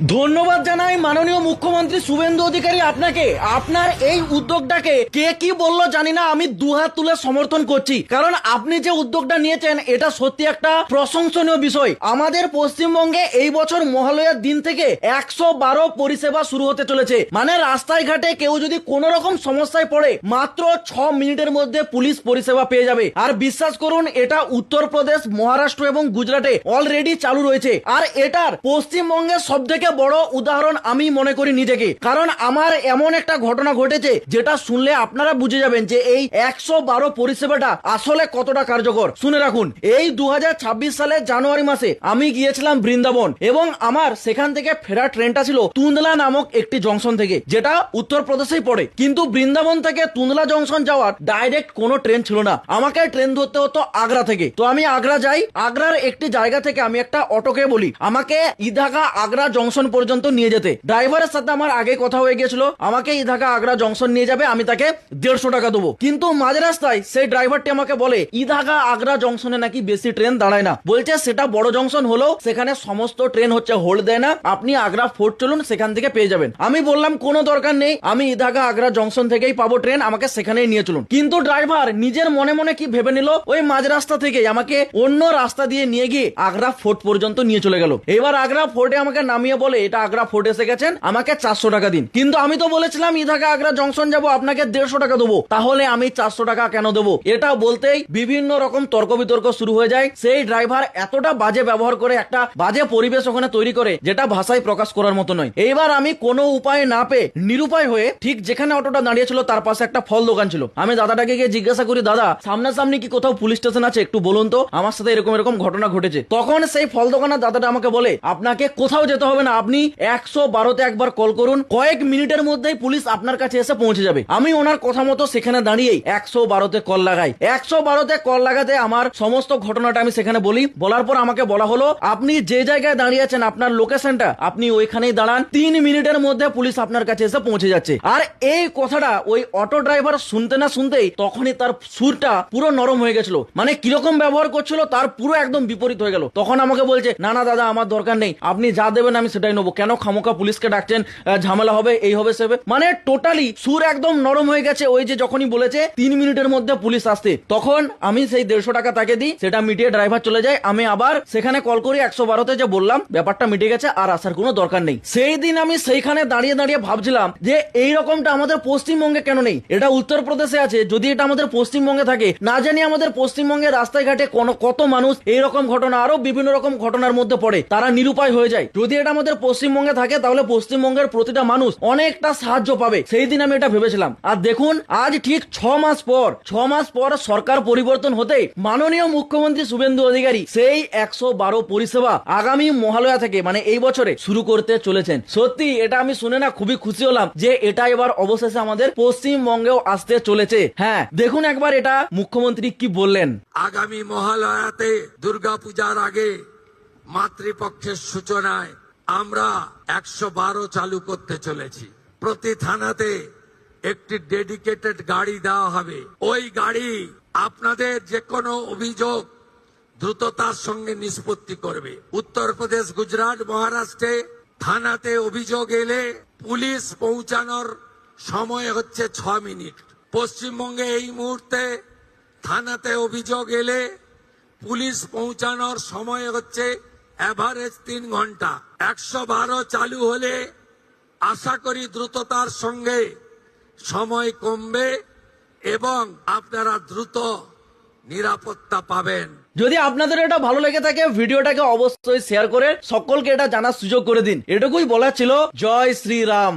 ধন্যবাদ জানাই মাননীয় মুখ্যমন্ত্রী শুভেন্দু অধিকারী আপনাকে। আপনার এই উদ্যোগটাকে কে কি বললো জানি না, আমি দুহাত তুলে সমর্থন করছি, কারণ আপনি যে উদ্যোগটা নিয়েছেন এটা সত্যি একটা প্রশংসনীয় বিষয়। আমাদের পশ্চিমবঙ্গে এই বছর মহালয়ার দিন থেকে 112 পরিষেবা শুরু হতে চলেছে। মানে রাস্তায় ঘাটে কেউ যদি কোনো রকম সমস্যায় পড়ে মাত্র 6 মিনিটের মধ্যে পুলিশ পরিষেবা পেয়ে যাবে। আর বিশ্বাস করুন, এটা উত্তরপ্রদেশ, মহারাষ্ট্র এবং গুজরাটে অলরেডি চালু রয়েছে। আর এটার পশ্চিমবঙ্গের সব থেকে বড় উদাহরণ আমি মনে করি নিজেকে, কারণ আমার এমন একটা ঘটনা ঘটেছে যেটা শুনলে আপনারা বুঝে যাবেন যে এই 112 পরিষেবাটা আসলে কতটা কার্যকর। শুনে রাখুন, এই 2026 সালের জানুয়ারি মাসে আমি গিয়েছিলাম বৃন্দাবন এবং আমার সেখান থেকে ফেরার ট্রেনটা ছিল তুন্দলা নামক একটি জংশন থেকে, যেটা উত্তরপ্রদেশেই পড়ে। কিন্তু বৃন্দাবন থেকে তুন্দলা জংশন যাওয়ার ডাইরেক্ট কোনো ট্রেন ছিল না, আমাকে ট্রেন ধরতে হতো আগ্রা থেকে। তো আমি আগ্রা যাই, আগ্রার একটি জায়গা থেকে আমি একটা অটোকে বলি আমাকে ইদাগা আগ্রা জংশন পর্যন্ত নিয়ে যেতে। ড্রাইভারের সাথে আমার আগে কথা হয়ে গেছিল, আমাকে ইদাগা আগ্রা জংশন নিয়ে যাবে, আমি তাকে 150 টাকা দেবো। কিন্তু মাঝ রাস্তায় সেই ড্রাইভারটি আমাকে বলে ইদাগা আগ্রা জংশনে নাকি বেশি ট্রেন দাঁড়ায় না, বলছে সেটা বড় জংশন হলেও সেখানে সমস্ত ট্রেন হচ্ছে হোল্ড দেয় না, আপনি আগ্রা ফোর্ট চলুন, সেখান থেকে পেয়ে যাবেন। আমি বললাম কোনো দরকার নেই, আমি ইদাগা আগ্রা জংশন থেকেই পাবো ট্রেন, আমাকে সেখানেই নিয়ে চলুন। কিন্তু ড্রাইভার নিজের মনে মনে কি ভেবে নিল, ওই মাঝ রাস্তা থেকে আমাকে অন্য রাস্তা দিয়ে নিয়ে গিয়ে আগ্রা ফোর্ট পর্যন্ত নিয়ে চলে গেল। এবার আগ্রা ফোর্টে আমাকে নামিয়ে বলে এটা আগ্রা ফোর্ট এসে গেছেন, আমাকে 400 টাকা দিন। কিন্তু আমি তো বলেছিলাম ইদাগা আগ্রা জংশন যাবো, আপনাকে 150 টাকা দেবো, তাহলে আমি 400 টাকা কেন দেবো? এটা বলতেই বিভিন্ন রকম তর্ক বিতর্ক শুরু হয়ে যায়। সেই ড্রাইভার এতটা বাজে ব্যবহার করে, একটা বাজে পরিবেশ ওখানে তৈরি করে, যেটা ভাষায় প্রকাশ করার মতো নয়। এইবার আমি কোনো উপায় না পেয়ে নিরুপায় হয়ে ঠিক যেখানে অটোটা দাঁড়িয়ে ছিল তার পাশে একটা ফল দোকান ছিল, আমি দাদাটাকে গিয়ে জিজ্ঞাসা করি, দাদা সামনাসামনি কি কোথাও পুলিশ স্টেশন আছে, একটু বলুন তো, আমার সাথে এরকম এরকম ঘটনা ঘটেছে। তখন সেই ফল দোকানের দাদাটা আমাকে বলে আপনাকে কোথাও যেতে হবে না, আপনি 112তে একবার কল করুন, কয়েক মিনিটের মধ্যেই পুলিশ আপনার কাছে এসে পৌঁছে যাবে। আমি ওনার কথা মতো সেখানে দাঁড়িয়েই 112তে কল লাগাই। 112তে কল লাগাতে আমার সমস্ত ঘটনাটা আমি সেখানে বলি। বলার পর আমাকে বলা হলো আপনি যে জায়গায় দাঁড়িয়ে আছেন, আপনার লোকেশনটা, আপনি ওইখানেই দাঁড়ান, 3 মিনিটের মধ্যে পুলিশ আপনার কাছে এসে পৌঁছে যাচ্ছে। আর এই কথাটা ওই অটো ড্রাইভার শুনতে না শুনতেই তখনই তার সুরটা পুরো নরম হয়ে গেছিল, মানে কিরকম ব্যবহার করছিল তার পুরো একদম বিপরীত হয়ে গেল। তখন আমাকে বলছে না না দাদা, আমার দরকার নেই, আপনি যা দেবেন আমি সেটাই নেবো, কেন খামোকা পুলিশকে ডাকছেন, ঝামেলা হবে, এই হবে সে হবে। মানে টোটালি সুর একদম নরম হয়ে গেছে। ওই যে যখনই বলেছে 3 মিনিটের মধ্যে পুলিশ আসতে, তখন আমি সেই 150 টাকা তাকে দিই, সেটা মিটিয়ে ড্রাইভার চলে যায়। আমি আবার সেখানে কল করি 112তে, যে বললাম ব্যাপারটা মিটে গেছে, আর আসার কোনো দরকার নেই। সেই দিন আমি সেইখানে দাঁড়িয়ে দাঁড়িয়ে ভাবছিলাম যে এই রকমটা আমাদের পশ্চিমবঙ্গে কেন নেই। এটা উত্তরপ্রদেশে আছে, যদি এটা আমাদের পশ্চিমবঙ্গে থাকে, না জানি আমাদের পশ্চিমবঙ্গের রাস্তায় ঘাটে কত মানুষ এইরকম ঘটনা, আরো বিভিন্ন রকম ঘটনার মধ্যে পড়ে, তারা নিরুপায় হয়ে যায়। যদি এটা আমাদের পশ্চিমবঙ্গে থাকে তাহলে পশ্চিমবঙ্গের প্রতিটা মানুষ অনেকটা সাহায্য পাবে। সেই দিন আমি এটা ভেবেছিলাম। আর দেখুন, আজ ঠিক 6 মাস পর সরকার পরিবর্তন হতে মাননীয় মুখ্যমন্ত্রী শুভেন্দু অধিকারী সেই 112 পরিষেবা আগামী মহালয়া থেকে, মানে এই বছরে শুরু করতে চলেছেন। সত্যি এটা আমি শুনে না খুবই খুশি হলাম যে এটা এবার অবশেষে আমাদের পশ্চিমবঙ্গেও আসতে চলেছে। হ্যাঁ, দেখুন একবার এটা মুখ্যমন্ত্রী কি বললেন। আগামী মহালয়াতে দুর্গাপূজার আগে মাতৃপক্ষের সূচনায় আমরা 112 চালু করতে চলেছি। প্রতি থানাতে একটি ডেডিকেটেড গাড়ি দেওয়া হবে। ওই গাড়ি আপনাদের যে কোনো অভিযোগ দ্রুততার সঙ্গে নিষ্পত্তি করবে। উত্তরপ্রদেশ, গুজরাট, মহারাষ্ট্রে থানাতে অভিযোগ এলে পুলিশ পৌঁছানোর সময় হচ্ছে 6 মিনিট। পশ্চিমবঙ্গে এই মুহূর্তে থানাতে অভিযোগ এলে পুলিশ পৌঁছানোর সময় হচ্ছে এভারেজ 3 ঘন্টা। 112 চালু হলে আশা করি দ্রুততার সঙ্গে সময় কমবে এবং আপনারা দ্রুত নিরাপত্তা পাবেন। যদি আপনাদের এটা ভালো লেগে থাকে, ভিডিওটাকে অবশ্যই শেয়ার করে সকলকে এটা জানার সুযোগ করে দিন। এটুকুই বলা ছিল। জয় শ্রীরাম।